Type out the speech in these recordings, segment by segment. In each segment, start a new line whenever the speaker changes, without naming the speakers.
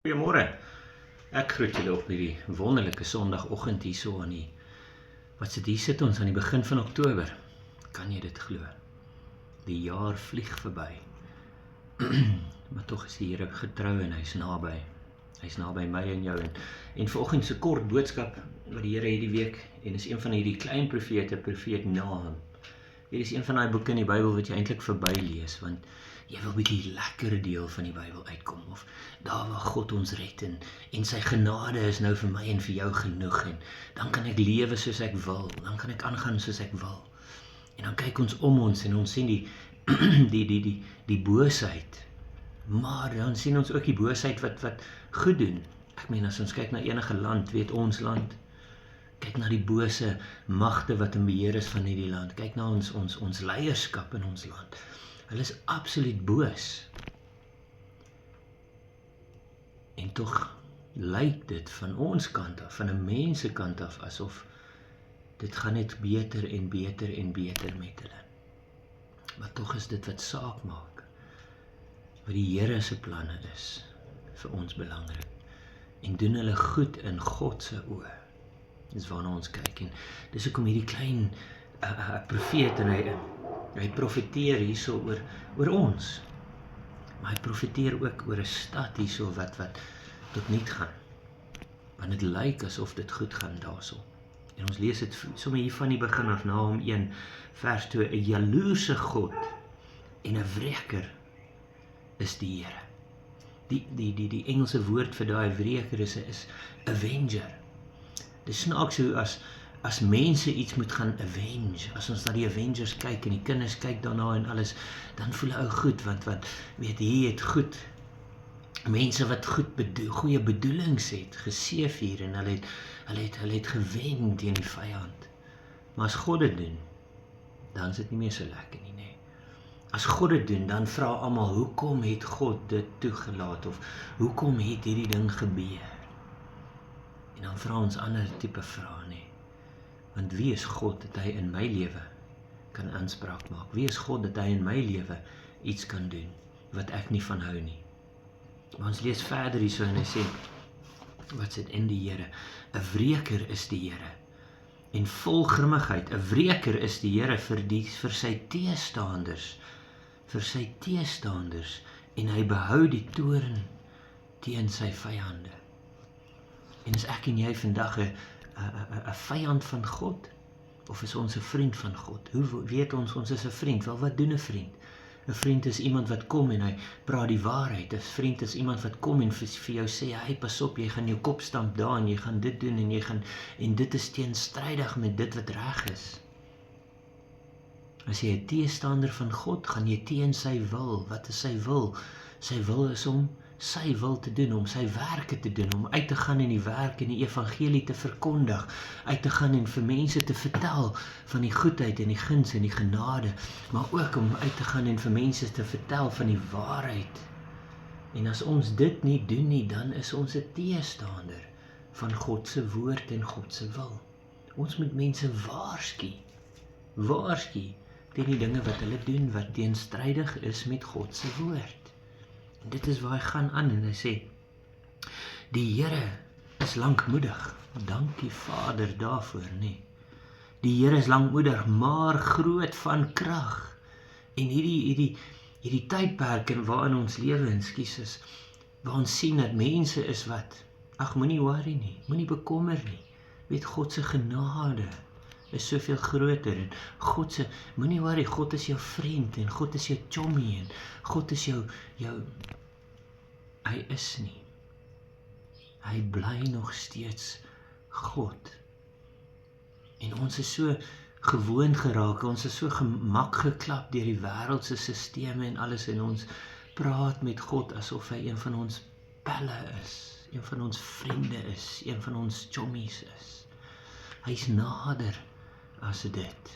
Goeiemôre. Ek groet julle op hierdie wonderlike Sondagoggend hierso aan die hier sit ons aan die begin van Oktober. Kan jy dit glo? Die jaar vlieg verby. Maar tog is die Here getrou en hy's naby. Hy's naby my en jou en vanoggend se kort boodskap wat die Here hierdie week en is een van hierdie klein profete, profeet Nahum. Hier is een van daai boeke in die Bybel wat jy eintlik verby lees want jy wil by die lekkere deel van die Bybel uitkom of daar waar God ons red en sy genade is nou vir my en vir jou genoeg en dan kan ek lewe soos ek wil, dan kan ek aangaan soos ek wil. En dan kyk ons om ons en ons sien die boosheid. Maar dan sien ons ook die boosheid wat goed doen. Ek meen as ons kyk na enige land, weet ons land, kyk na die bose magte wat in beheer is van hierdie land. Kyk na ons leierskap in ons land. Hulle is absoluut boos. En tog lyk dit van ons kant af, van 'n mense kant af, asof dit gaan net beter en beter en beter met hulle. Maar tog is dit wat saak maak. Wat die Here se planne is vir ons belangrik. En doen hulle goed in God se oë. Dis waarna ons kyk en dis hoekom hierdie klein profeet en hy profeteer hierso oor ons. Maar hy profeteer ook oor 'n stad hierso wat tot niet gaan. Want dit lyk asof dit goed gaan daarso. En ons lees dit sommer hier van die begin af, Nahum 1 vers 2, 'n jaloerse God en 'n wreker is die Here. Die Engelse woord vir daai wreker is avenger. Dis snaaks hoe as mense iets moet gaan avenge, as ons na die Avengers kyk en die kinders kyk daarna en alles, dan voel hy goed, want weet hy het goed, mense wat goeie bedoelings het, geseef hier en hulle het gewen teen die vyand. Maar as God dit doen, dan is dit nie meer so lekker nie, nee. As God dit doen, dan vra almal, hoekom het God dit toegelaat, of hoekom het hierdie ding gebeur? En dan vra ons ander tipe vrae, nee. Want wie is God dat hy in my lewe kan aanspraak maak? Wie is God dat hy in my lewe iets kan doen wat ek nie van hou nie? Maar ons lees verder hierso en hy sê, wat sê in die Here? 'n wreker is die Here en vol grimmigheid. 'n wreker is die Here vir sy teestanders en hy behou die toorn teen sy vyande. En is ek en jy vandag 'n vyand van God? Of is ons 'n vriend van God? Hoe weet ons is 'n vriend? Wel, wat doen 'n vriend? 'n vriend is iemand wat kom en hy praat die waarheid. 'n vriend is iemand wat kom en vir jou sê, hey, pas op, jy gaan jou kop stamp daar en jy gaan dit doen en dit is teenstrydig met dit wat reg is. As jy 'n teestander van God, gaan jy teen sy wil. Wat is sy wil? Sy wil is om sy wil te doen, om sy werke te doen, om uit te gaan in die werk en die evangelie te verkondig, uit te gaan en vir mense te vertel van die goedheid en die guns en die genade, maar ook om uit te gaan en vir mense te vertel van die waarheid. En as ons dit nie doen nie, dan is ons 'n teestander van God se woord en God se wil. Ons moet mense waarsku teen die dinge wat hulle doen, wat teenstrydig is met God se woord. En dit is waar hy gaan aan en hy sê, die Here is lankmoedig. Dankie Vader daarvoor, nee. Die Here is lankmoedig, maar groot van krag. En hierdie tydperke waarin ons lewe, is waar ons sien dat mense is wat, ag, moenie worry nie, moenie bekommer nie. Weet, God se genade is soveel groter en moenie worry, God is jou vriend en God is jou chommy en God is jou hy is nie. Hy bly nog steeds God. En ons is so gewoon geraak, ons is so gemak geklap deur die wêreldse sisteme en alles en ons praat met God asof hy een van ons pelle is, een van ons vriende is, een van ons chommies is. Hy's nader as dit.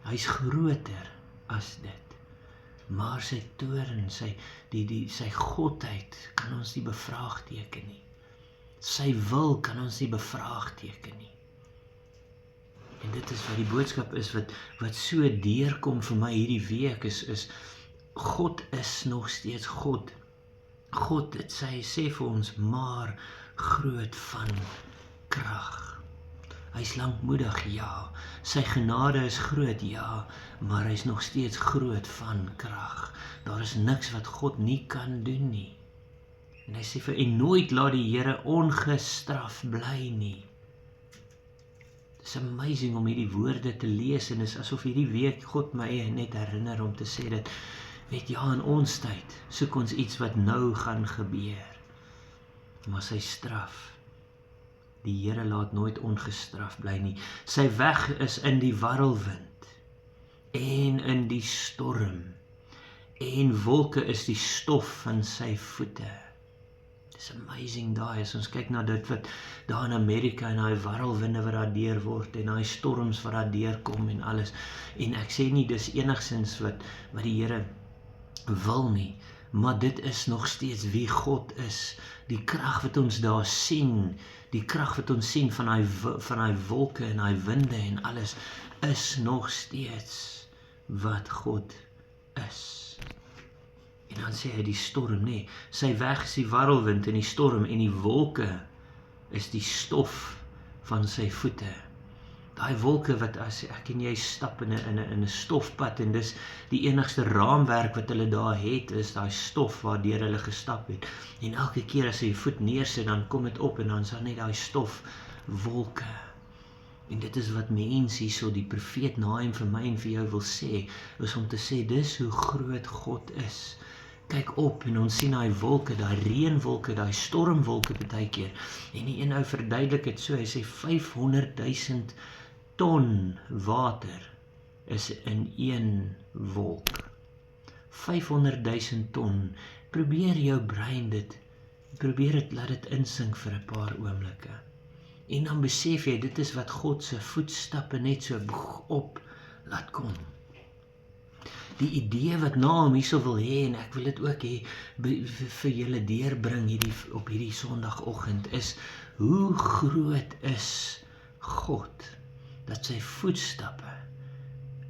Hy's groter as dit. Maar sy toorn, sy godheid kan ons nie bevraagteken nie. Sy wil kan ons nie bevraagteken nie. En dit is wat die boodskap is wat so deurkom vir my hierdie week is God is nog steeds God. God, dit sê vir ons, maar groot van krag. Hy is lankmoedig, ja. Sy genade is groot, ja. Maar hy is nog steeds groot van krag. Daar is niks wat God nie kan doen nie. En hy sê vir, en nooit laat die Here ongestraf bly nie. Het is amazing om hierdie woorde te lees, en is asof hierdie week God my net herinner om te sê dat, weet ja, in ons tyd soek ons iets wat nou gaan gebeur. Maar sy straf, die Here laat nooit ongestraf bly nie. Sy weg is in die warrelwind en in die storm, en wolke is die stof van sy voete. It's amazing daai, as ons kyk na dit wat daar in Amerika en daai warrelwinde wat daar deur word en daai storms wat daar deurkom en alles. En ek sê nie dis enigsins wat die Here wil nie, maar dit is nog steeds wie God is. Die krag wat ons daar sien, die krag wat ons sien van daai wolke en daai winde en alles, is nog steeds wat God is. En dan sê hy die storm, nee, sy weg is die warrelwind en die storm, en die wolke is die stof van sy voete. Daai wolke wat as ek en jy stap in 'n stofpad, en dis die enigste raamwerk wat hulle daar het, is daai stof waardeur hulle gestap het. En elke keer as jy voet neersit, dan kom dit op en dan is daar net daai stofwolke. En dit is wat mense hierso, die profeet Naam vir my en vir jou wil sê, is om te sê, dis hoe groot God is. Kyk op en ons sien daai wolke, daai reënwolke, daai stormwolke partykeer. En die een ou verduidelik dit so, hy sê 500.000 ton water is in een wolk. 500.000 ton. Probeer jou brein laat dit insink vir 'n paar oomblikke. En dan besef jy, dit is wat God se voetstappe net so op laat kom. Die idee wat Naam hierso wil hê, en ek wil dit ook hê vir julle deurbring op hierdie Sondagoggend, is hoe groot is God, dat sy voetstappe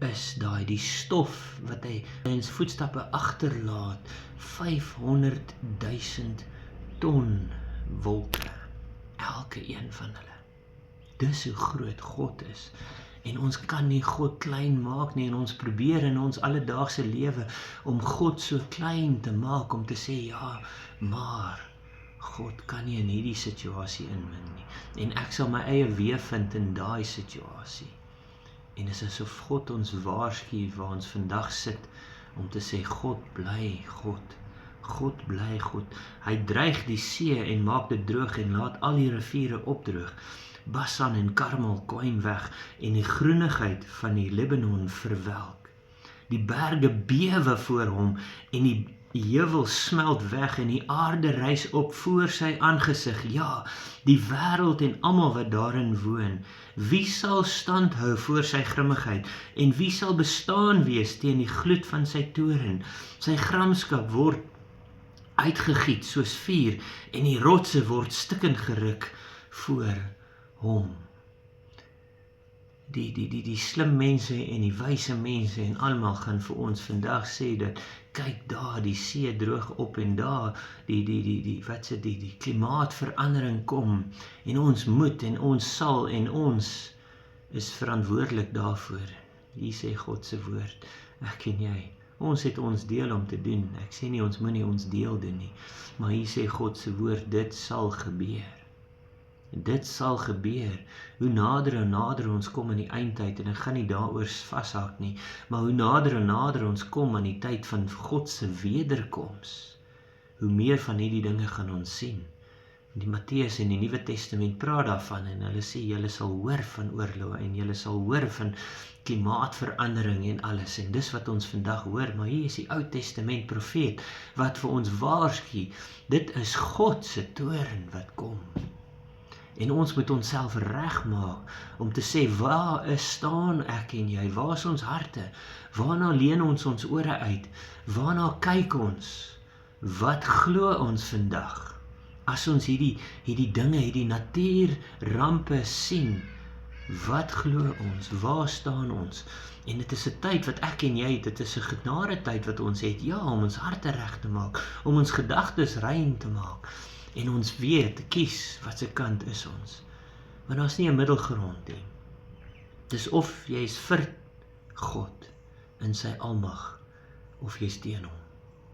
is die stof wat hy in sy voetstappe agterlaat, 500.000 ton wolke, elke een van hulle. Dis hoe groot God is. En ons kan nie God klein maak nie, en ons probeer in ons alledaagse lewe om God so klein te maak, om te sê, ja, maar God kan nie in hierdie situasie inmeng nie. En ek sal my eie weë vind in daai situasie. En dit is asof God ons waarsku waar ons vandag sit, om te sê, God bly God. God bly God. Hy dreig die see en maak dit droog en laat al die riviere opdroog. Basan en Karmel kwyn weg en die groenigheid van die Libanon verwelk. Die berge bewe voor hom en die heuwel smelt weg en die aarde rys op voor sy aangesig. Ja, die wêreld en almal wat daarin woon. Wie sal stand hou voor sy grimmigheid en wie sal bestaan wees teen die gloed van sy toorn? Sy gramskap word uitgegiet soos vuur en die rotse word stukkend geruk voor hom. Die slim mense en die wyse mense en almal gaan vir ons vandag sê dat kyk daar, die see droog op en daar die klimaatverandering kom en ons moet en ons sal en ons is verantwoordelik daarvoor. Hier sê God se woord, ek en jy, ons het ons deel om te doen. Ek sê nie ons moenie ons deel doen nie, maar hier sê God se woord, dit sal gebeur. En dit sal gebeur, hoe nader en nader ons kom in die eindtyd, en ek gaan nie daaroor vashak nie, maar hoe nader en nader ons kom aan die tyd van God se wederkoms, hoe meer van hierdie dinge gaan ons sien. Die Matteus en die Nuwe Testament praat daarvan, en hulle sê, julle sal hoor van oorloë, en julle sal hoor van klimaatverandering en alles, en dis wat ons vandag hoor, maar hier is die Ou Testament profeet, wat vir ons waarsku, dit is God se toorn wat kom. En ons moet onsself regmaak om te sê, waar staan ek en jy? Waar is ons harte? Waarna leen ons ore uit? Waarna kyk ons? Wat glo ons vandag? As ons hierdie dinge, hierdie natuurrampe sien, Wat glo ons? Waar staan ons? En dit is 'n tyd wat ek en jy, dit is 'n genade tyd wat ons het, ja, om ons harte reg te maak, om ons gedagtes rein te maak, en ons weet, te kies, wat se kant is ons. Want daar's nie 'n middelgrond nie. Dis of jy's vir God in sy almag, of jy's teen hom.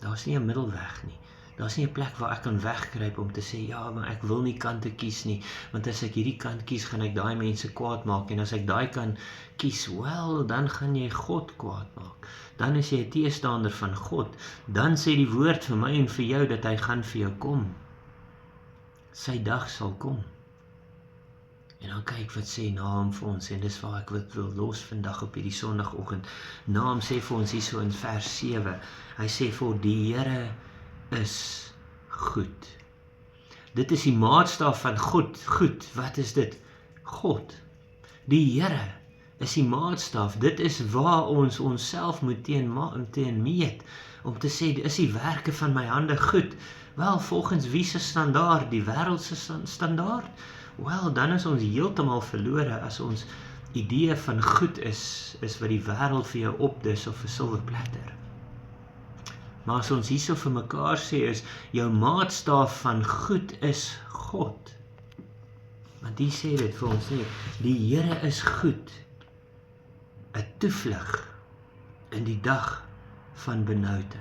Daar's nie 'n middelweg nie. Daar's nie 'n plek waar ek kan wegkruip om te sê, ja, maar ek wil nie kante kies nie, want as ek hierdie kant kies, gaan ek daai mense kwaad maak, en as ek daai kant kies, wel, dan gaan jy God kwaad maak. Dan is jy 'n teestander van God. Dan sê die woord vir my en vir jou, dat hy gaan vir jou kom. Sy dag sal kom. En dan kyk wat sê Naam vir ons, en dis waar ek wil los vandag op hierdie Sondagoggend. Naam sê vir ons hierso in vers 7, hy sê vir die Here is goed. Dit is die maatstaaf van goed. Wat is dit? God. Die Here is die maatstaaf. Dit is waar ons onsself moet teen meet, om te sê, is die werke van my hande goed? Wel, volgens wie se standaard? Die wêreld se standaard? Wel, dan is ons heeltemal verlore as ons idee van goed is wat die wêreld vir jou opdis of 'n silwerplatter. Maar as ons hierso vir mekaar sê is, jou maatstaaf van goed is God. Want die sê dit vir ons, sê, die Here is goed, 'n toevlug in die dag van benoudheid.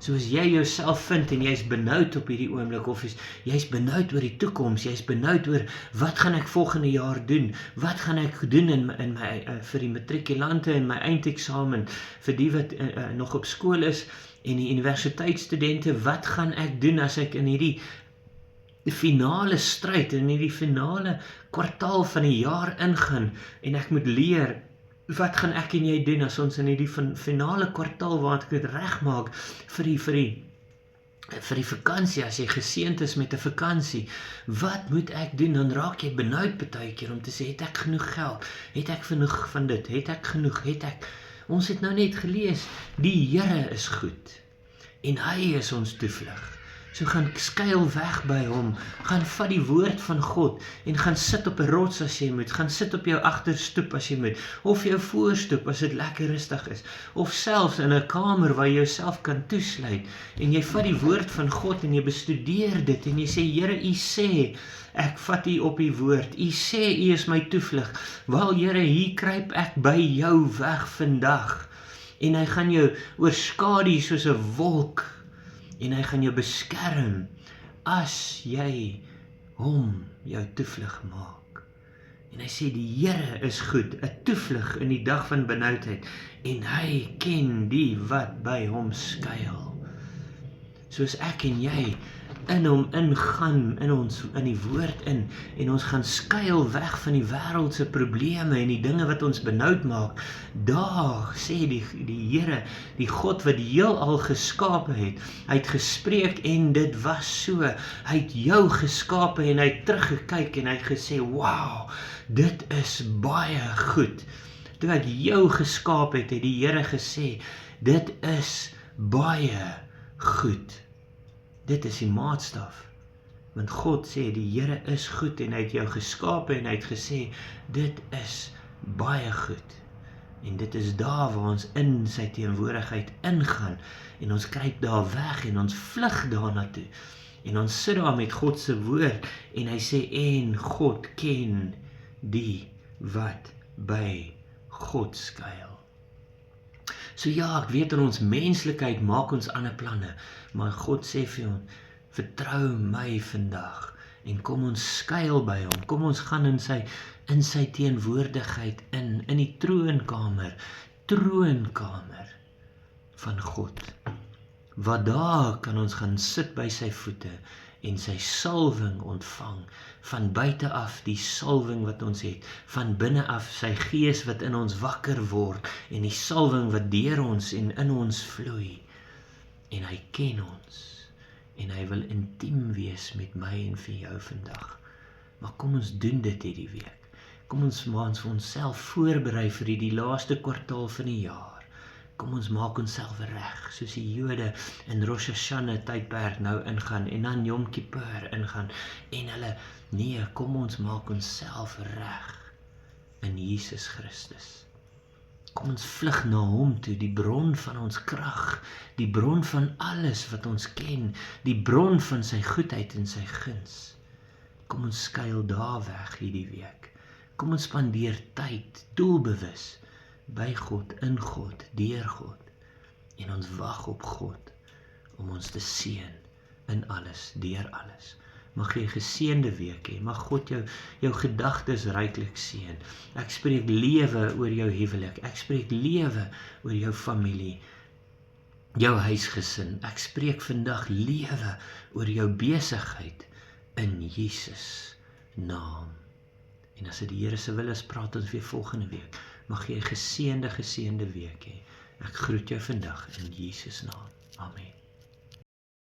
So as jy jouself vind en jy's benoud op hierdie oomblik, of jy's benoud oor die toekoms, jy's benoud oor wat gaan ek volgende jaar doen? Wat gaan ek doen in my vir die matrikulante en my eindeksamen, vir die wat nog op skool is en die universiteitsstudente, wat gaan ek doen as ek in hierdie finale stryd, in hierdie finale kwartaal van die jaar ingaan en ek moet leer? Wat gaan ek en jy doen as ons in hierdie finale kwartaal waar ek dit regmaak vir die vakansie, as jy geseënd is met 'n vakansie, wat moet ek doen? Dan raak jy benoud partykeer om te sê, het ek genoeg geld? Het ek genoeg van dit? Het ek genoeg? Ons het nou net gelees, die Here is goed en hy is ons toevlug. So gaan skuil weg by hom, gaan vat die woord van God en gaan sit op 'n rots as jy moet, gaan sit op jou agterstoep as jy moet, of jou voorstoep as dit lekker rustig is, of selfs in 'n kamer waar jy jouself kan toesluit, en jy vat die woord van God en jy bestudeer dit, en jy sê, Here, U sê, ek vat U op U woord, U sê U is my toevlug, wel Here, hier kruip ek by jou weg vandag, en hy gaan jou oorskadu soos 'n wolk, en hy gaan jou beskerm as jy hom jou toevlug maak. En hy sê die Here is goed, 'n toevlug in die dag van benoudheid, en hy ken die wat by hom skuil. Soos ek en jy in hom ingaan, in die woord in, en ons gaan skuil weg van die wêreld se probleme en die dinge wat ons benoud maak, daar sê die Here, die God wat die heelal geskape het, hy het gespreek en dit was so, hy het jou geskape en hy het teruggekyk en hy het gesê, wow, dit is baie goed. Toe ek jou geskaap het die Here gesê, dit is baie goed. Dit is die maatstaf, want God sê, die Here is goed en hy het jou geskape en hy het gesê, dit is baie goed. En dit is daar waar ons in sy teenwoordigheid ingaan, en ons kruip daar weg en ons vlug daarna toe, en ons sit daar met God se woord, en hy sê, en God ken die wat by God skuil. So ja, ek weet in ons menslikheid maak ons ander planne, maar God sê vir ons, vertrou my vandag, en kom ons skuil by hom, kom ons gaan in sy teenwoordigheid in die troonkamer van God, wat daar kan ons gaan sit by sy voete, en sy salwing ontvang, van buite af die salwing wat ons het, van binne af sy gees wat in ons wakker word, en die salwing wat deur ons en in ons vloei, en hy ken ons, en hy wil intiem wees met my en vir jou vandag. Maar kom ons doen dit hierdie week, kom ons maak vir onsself voorberei vir die laaste kwartaal van die jaar, kom ons maak onsself reg, soos die Jode in Rosh Hashanah tydperk nou ingaan, en dan Yom Kippur ingaan, en nee, kom ons maak onsself reg, in Jesus Christus. Kom ons vlug na hom toe, die bron van ons krag, die bron van alles wat ons ken, die bron van sy goedheid en sy guns. Kom ons skuil daar weg hierdie week. Kom ons spandeer tyd, doelbewus, by God, in God, deur God. En ons wag op God, om ons te seën in alles, deur alles. Mag jy 'n geseënde week hê, mag God jou gedagtes ryklik seën. Ek spreek lewe oor jou huwelik, ek spreek lewe oor jou familie, jou huisgesin. Ek spreek vandag lewe oor jou besigheid in Jesus naam. En as dit die Here se wil is, praat ons weer volgende week. Mag jy 'n geseënde week hê. Ek groet jou vandag in Jesus naam. Amen.